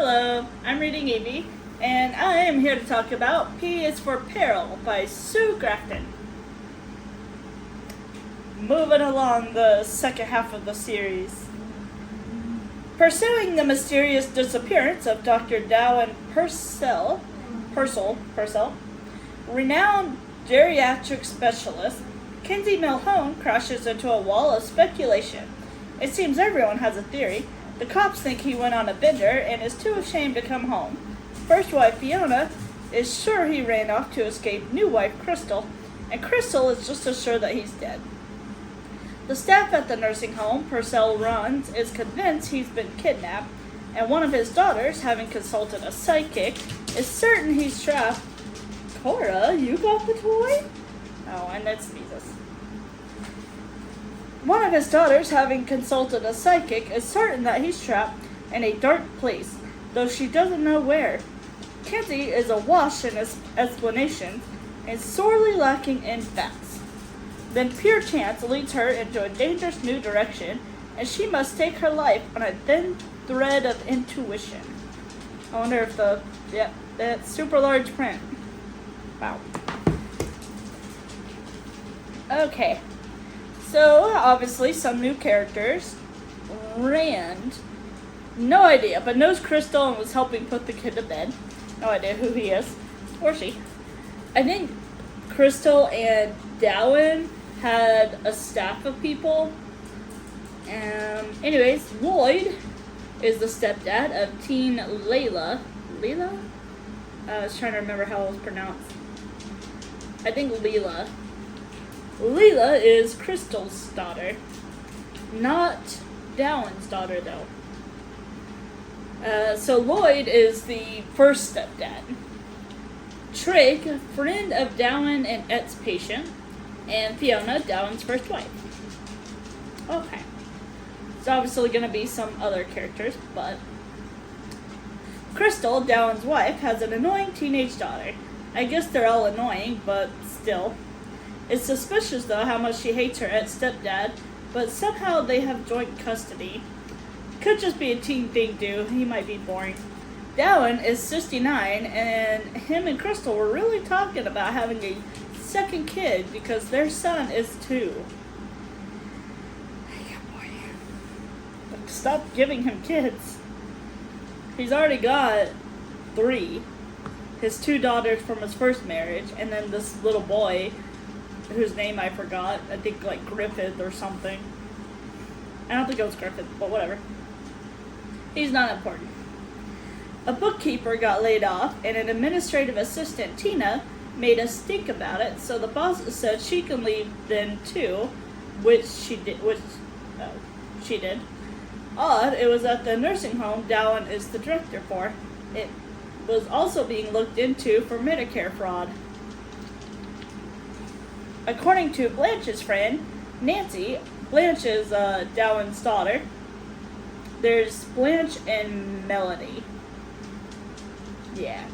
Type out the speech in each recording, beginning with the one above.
Hello, I'm reading Evie, and I am here to talk about P is for Peril by Sue Grafton. Moving along the second half of the series. Pursuing the mysterious disappearance of Dr. Dowan Purcell, renowned geriatric specialist, Kinsey Millhone crashes into a wall of speculation. It seems everyone has a theory. The cops think he went on a bender and is too ashamed to come home. First wife Fiona is sure he ran off to escape new wife Crystal, and Crystal is just as sure that he's dead. The staff at the nursing home Purcell runs is convinced he's been kidnapped, and one of his daughters, having consulted a psychic, is certain he's trapped. Cora, you got the toy? Oh, and it sneezes. One of his daughters, having consulted a psychic, is certain that he's trapped in a dark place, though she doesn't know where. Kinsey is awash in his explanation and sorely lacking in facts. Then pure chance leads her into a dangerous new direction, and she must take her life on a thin thread of intuition. I wonder if that's super large print. Wow. Okay. So, obviously, some new characters. Rand, no idea, but knows Crystal and was helping put the kid to bed. No idea who he is, or she. I think Crystal and Dowan had a staff of people. Anyways, Lloyd is the stepdad of teen Layla. Layla? I was trying to remember how it was pronounced. I think Leela. Leela is Crystal's daughter, not Dowan's daughter, though. So Lloyd is the first stepdad. Trig, friend of Dowan and Et's patient, and Fiona, Dowan's first wife. Okay. It's obviously going to be some other characters, but Crystal, Dowan's wife, has an annoying teenage daughter. I guess they're all annoying, but still. It's suspicious, though, how much she hates her stepdad, but somehow they have joint custody. Could just be a teen thing, too. He might be boring. Dowan is 69, and him and Crystal were really talking about having a second kid because their son is 2. Yeah, boy. But stop giving him kids. He's already got 3. His 2 daughters from his first marriage, and then this little boy whose name I forgot. I think like Griffith or something. I don't think it was Griffith, but whatever. He's not important. A bookkeeper got laid off, and an administrative assistant, Tina, made a stink about it, so the boss said she can leave then too, which she did. Odd, it was at the nursing home Dowan is the director for. It was also being looked into for Medicare fraud. According to Blanche's friend, Nancy, Blanche is Dowan's daughter. There's Blanche and Melody. Yeah.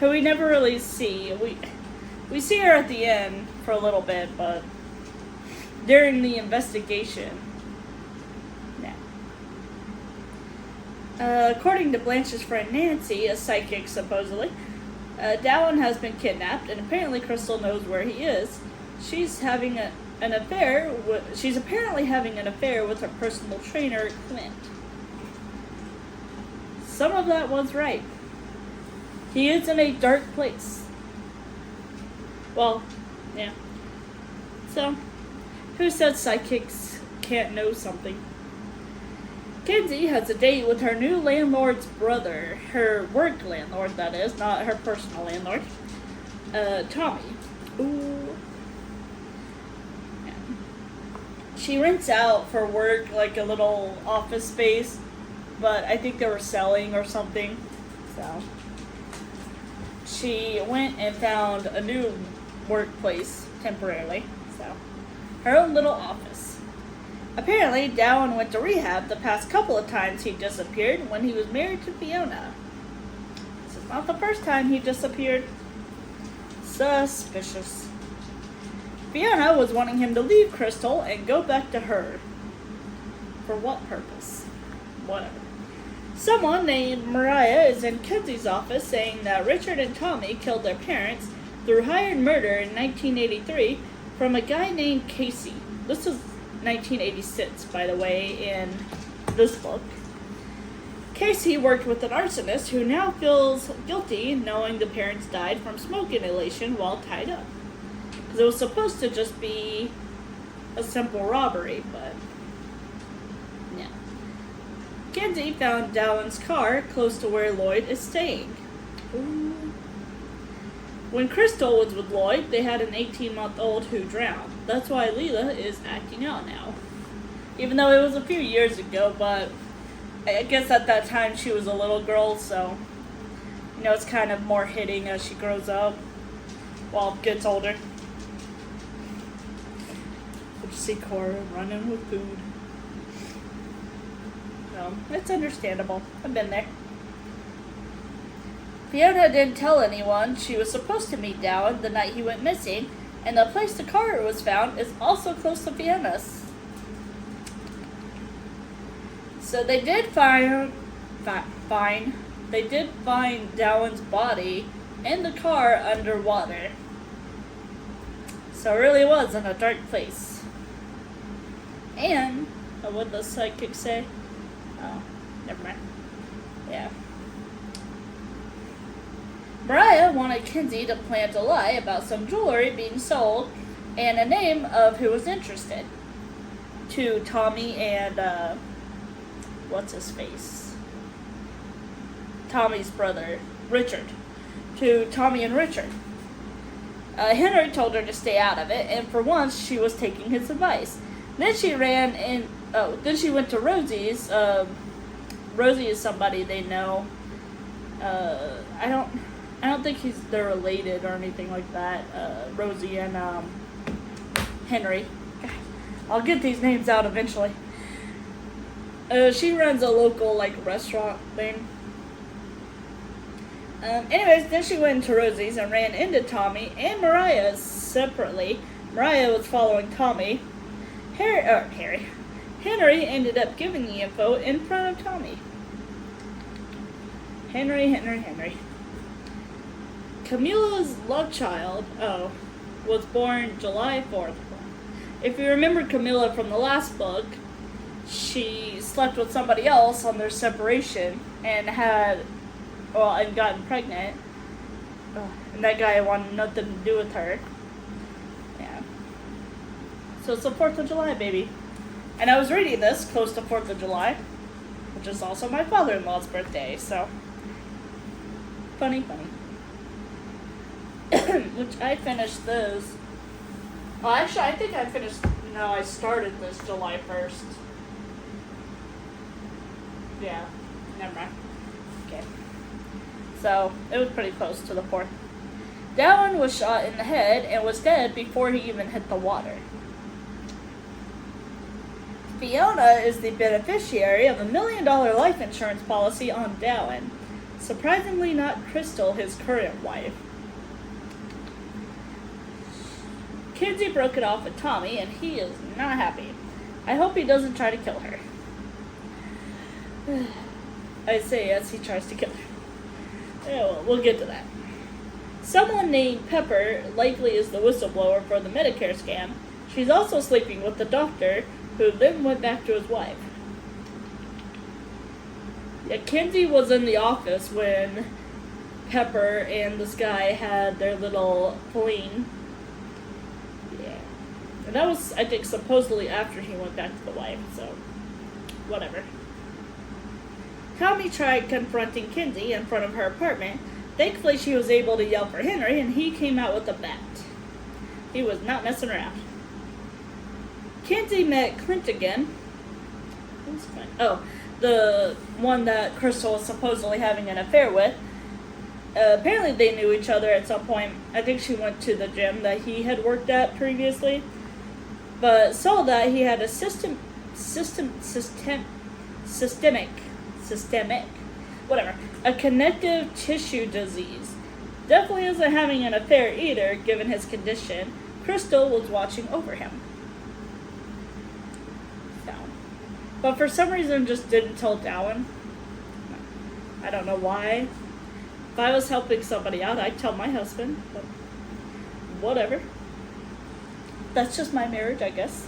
Who we never really see. We see her at the end for a little bit, but during the investigation, no. According to Blanche's friend Nancy, a psychic supposedly, Dowan has been kidnapped, and apparently Crystal knows where he is. She's having an affair. She's apparently having an affair with her personal trainer, Clint. Some of that was right. He is in a dark place. Well, yeah. So, who said psychics can't know something? Kinsey has a date with her new landlord's brother, her work landlord, that is, not her personal landlord, Tommy. Ooh. Yeah. She rents out for work like a little office space, but I think they were selling or something, so she went and found a new workplace temporarily, so her own little office. Apparently, Dowan went to rehab the past couple of times he disappeared when he was married to Fiona. This is not the first time he disappeared. Suspicious. Fiona was wanting him to leave Crystal and go back to her. For what purpose? Whatever. Someone named Mariah is in Kinsey's office saying that Richard and Tommy killed their parents through hired murder in 1983 from a guy named Casey. This was 1986, by the way, in this book. Casey worked with an arsonist who now feels guilty knowing the parents died from smoke inhalation while tied up. Because it was supposed to just be a simple robbery, but yeah. Kinsey found Dowan's car close to where Lloyd is staying. Ooh. When Crystal was with Lloyd, they had an 18-month-old who drowned. That's why Leela is acting out now. Even though it was a few years ago, but I guess at that time she was a little girl, so, you know, it's kind of more hitting as she grows up, well, gets older. You see Cora running with food. So, it's understandable. I've been there. Fiona didn't tell anyone she was supposed to meet Dowan the night he went missing, and the place the car was found is also close to Fiona's. So they did find Dowan's body in the car underwater. So it really was in a dark place. And what would the psychic say? Oh, never mind. Yeah. Mariah wanted Kinsey to plant a lie about some jewelry being sold and a name of who was interested to Tommy and, what's his face? Tommy's brother, Richard. To Tommy and Richard. Henry told her to stay out of it, and for once she was taking his advice. Then she then she went to Rosie's. Rosie is somebody they know. I don't think they're related or anything like that. Rosie and Henry. I'll get these names out eventually. She runs a local restaurant thing. Anyways, then she went into Rosie's and ran into Tommy and Mariah separately. Mariah was following Tommy. Henry ended up giving the info in front of Tommy. Henry. Camilla's love child, was born July 4th. If you remember Camilla from the last book, she slept with somebody else on their separation and gotten pregnant. And that guy wanted nothing to do with her. Yeah. So it's the 4th of July, baby. And I was reading this close to 4th of July, which is also my father-in-law's birthday, so funny. Which I finished this. Well, actually, I think I started this July 1st. Yeah, never mind. Okay. So, it was pretty close to the 4th. Dowan was shot in the head and was dead before he even hit the water. Fiona is the beneficiary of a $1 million life insurance policy on Dowan. Surprisingly not Crystal, his current wife. Kinsey broke it off with Tommy, and he is not happy. I hope he doesn't try to kill her. I say as he tries to kill her. Yeah, well, we'll get to that. Someone named Pepper likely is the whistleblower for the Medicare scam. She's also sleeping with the doctor, who then went back to his wife. Yeah, Kinsey was in the office when Pepper and this guy had their little fling. Yeah. And that was, I think, supposedly after he went back to the wife, so whatever. Tommy tried confronting Kinsey in front of her apartment. Thankfully, she was able to yell for Henry, and he came out with a bat. He was not messing around. Kinsey met Clint again. The one that Crystal was supposedly having an affair with. Apparently they knew each other at some point. I think she went to the gym that he had worked at previously. But saw that he had a systemic, a connective tissue disease. Definitely isn't having an affair either, given his condition. Crystal was watching over him. So. But for some reason just didn't tell Dowan. No. I don't know why. If I was helping somebody out, I'd tell my husband, but whatever. That's just my marriage, I guess.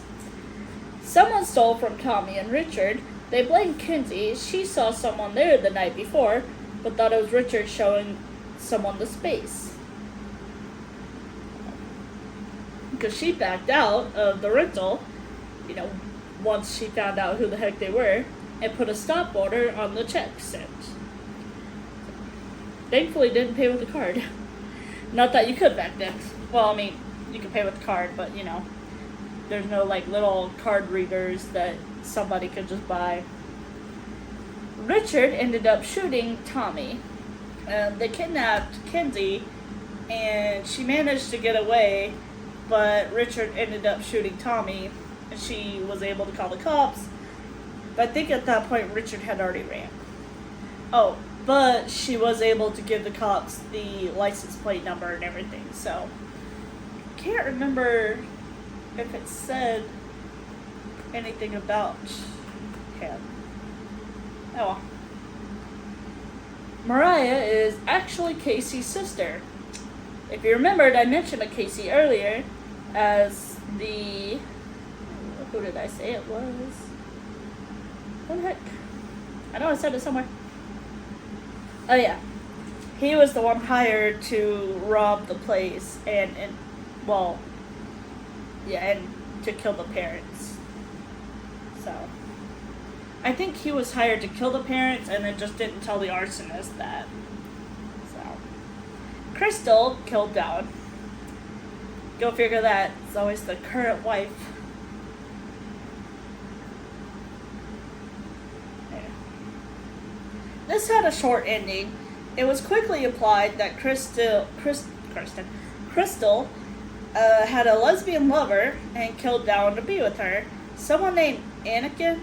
Someone stole from Tommy and Richard. They blamed Kinsey. She saw someone there the night before, but thought it was Richard showing someone the space. Because she backed out of the rental, once she found out who the heck they were, and put a stop order on the check sent. Thankfully didn't pay with a card. Not that you could back then. Well, I mean, you could pay with the card, but there's no little card readers that somebody could just buy. Richard ended up shooting Tommy. They kidnapped Kinsey, and she managed to get away, but Richard ended up shooting Tommy, and she was able to call the cops. But I think at that point Richard had already ran. Oh, but she was able to give the cops the license plate number and everything, so can't remember if it said anything about him. Oh well. Mariah is actually Casey's sister. If you remembered, I mentioned a Casey earlier as the... Who did I say it was? What the heck? I know I said it somewhere. Oh yeah. He was the one hired to rob the place and to kill the parents. So, I think he was hired to kill the parents and then just didn't tell the arsonist that. So, Crystal killed Dowan. Go figure that. It's always the current wife. Yeah. This had a short ending. It was quickly implied that Crystal had a lesbian lover and killed Dowan to be with her. Someone named Anakin,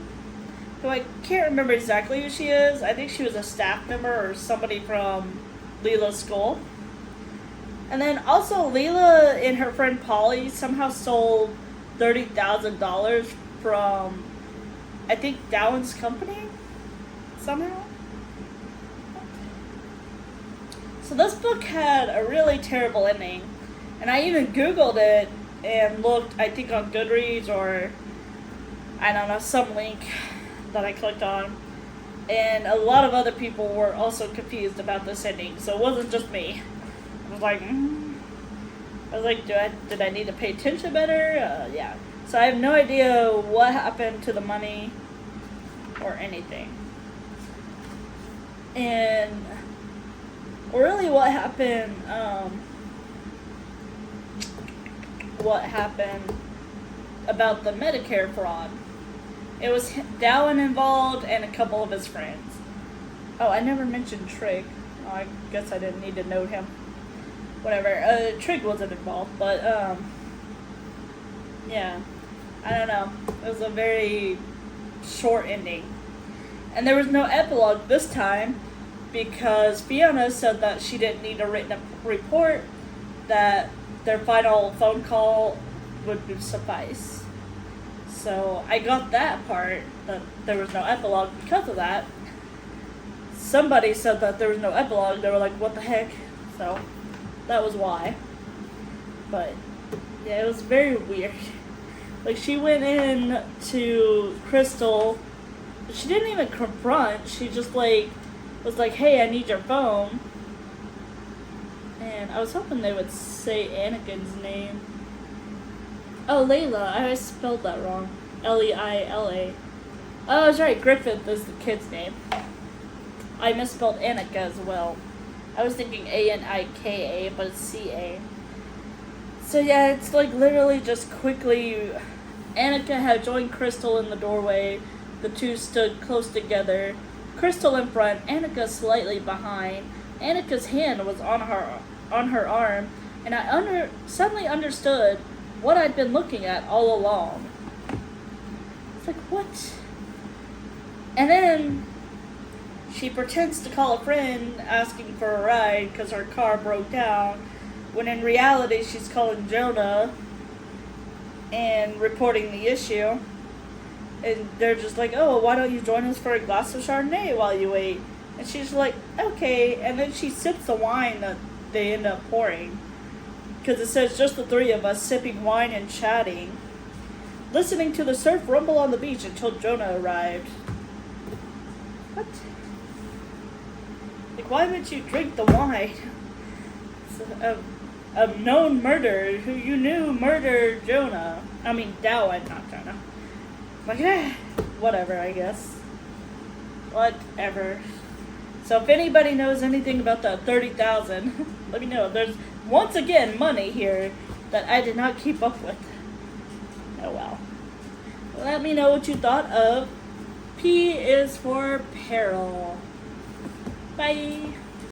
who I can't remember exactly who she is. I think she was a staff member or somebody from Leela's school. And then also Leela and her friend Polly somehow stole $30,000 from, I think, Dowan's company somehow. So this book had a really terrible ending. And I even Googled it and looked, I think, on Goodreads or, I don't know, some link that I clicked on. And a lot of other people were also confused about this ending. So it wasn't just me. I was like, did I need to pay attention better? Yeah. So I have no idea what happened to the money or anything. And really what happened about the Medicare fraud. It was Dowan involved and a couple of his friends. Oh, I never mentioned Trig. Oh, I guess I didn't need to note him. Whatever. Trig wasn't involved, but yeah. I don't know. It was a very short ending. And there was no epilogue this time because Fiona said that she didn't need a written report, that their final phone call would suffice. So I got that part, that there was no epilogue because of that. Somebody said that there was no epilogue. They were like, what the heck? So that was why. But yeah, it was very weird. Like, she went in to Crystal. She didn't even confront. She just was like, hey, I need your phone. And I was hoping they would say Anakin's name. Oh, Layla. I spelled that wrong. Leila. Oh, I was right. Griffith is the kid's name. I misspelled Annika as well. I was thinking Anika, but it's Ca. So yeah, it's literally just quickly. Annika had joined Crystal in the doorway. The two stood close together. Crystal in front, Annika slightly behind. Annika's hand was on her arm, and I suddenly understood what I'd been looking at all along. It's like, what? And then she pretends to call a friend asking for a ride because her car broke down, when in reality she's calling Jonah and reporting the issue. And they're just like, oh, why don't you join us for a glass of Chardonnay while you wait? And she's like, okay. And then she sips the wine that they end up pouring. Because it says just the three of us sipping wine and chatting. Listening to the surf rumble on the beach until Jonah arrived. What? Like, why would you drink the wine? It's a known murderer who you knew murdered Jonah. I mean, Dowan, not Jonah. Like, whatever, I guess. Whatever. So if anybody knows anything about the 30,000, let me know. There's, once again, money here that I did not keep up with. Oh well. Let me know what you thought of P is for Peril. Bye.